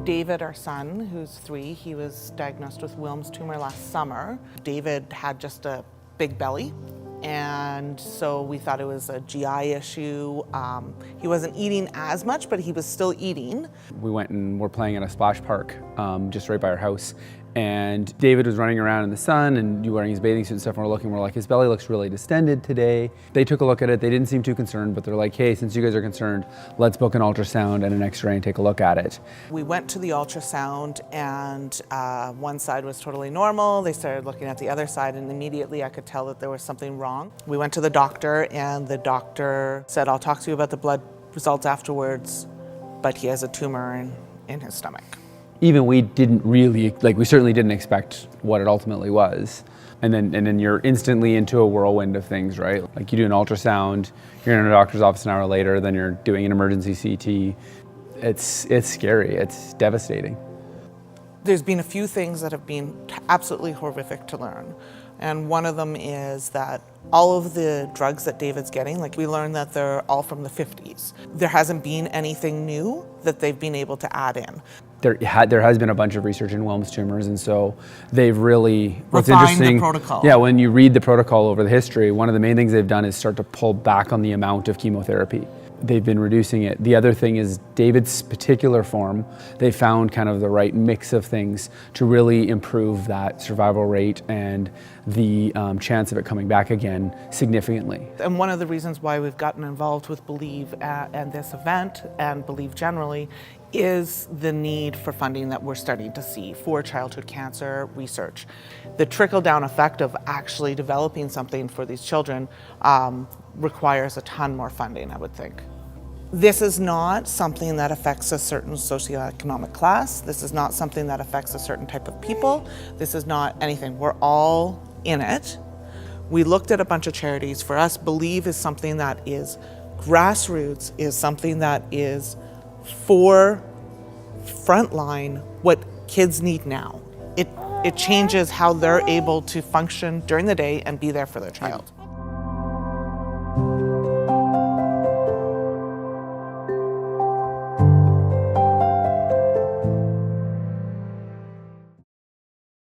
David, our son, who's 3, he was diagnosed with Wilms Tumour last summer. David had just a big belly, and so we thought it was a GI issue. He wasn't eating as much, but he was still eating. We went and were playing at a splash park just right by our house. And David was running around in the sun and wearing his bathing suit and stuff, and we're like, his belly looks really distended today. They took a look at it. They didn't seem too concerned, but they're like, hey, since you guys are concerned, let's book an ultrasound and an x-ray and take a look at it. We went to the ultrasound, and one side was totally normal. They started looking at the other side, and immediately I could tell that there was something wrong. We went to the doctor, and the doctor said, I'll talk to you about the blood results afterwards, but he has a tumor in his stomach. Even we didn't really, we certainly didn't expect what it ultimately was. And then you're instantly into a whirlwind of things, right? Like you do an ultrasound, you're in a doctor's office an hour later, then you're doing an emergency CT. It's scary, it's devastating. There's been a few things that have been absolutely horrific to learn. And one of them is that all of the drugs that David's getting, we learned that they're all from the 50s. There hasn't been anything new that they've been able to add in. There has been a bunch of research in Wilms tumors, and so they've really, what's refined interesting, the protocol. Yeah, when you read the protocol over the history, one of the main things they've done is start to pull back on the amount of chemotherapy. They've been reducing it. The other thing is David's particular form, they found kind of the right mix of things to really improve that survival rate and the chance of it coming back again significantly. And one of the reasons why we've gotten involved with Believe and this event, and Believe generally, is the need for funding that we're starting to see for childhood cancer research. The trickle-down effect of actually developing something for these children requires a ton more funding, I would think. This is not something that affects a certain socioeconomic class. This is not something that affects a certain type of people. This is not anything. We're all in it. We looked at a bunch of charities. For us, Believe is something that is grassroots, is something that is for frontline what kids need now. It changes how they're able to function during the day and be there for their child.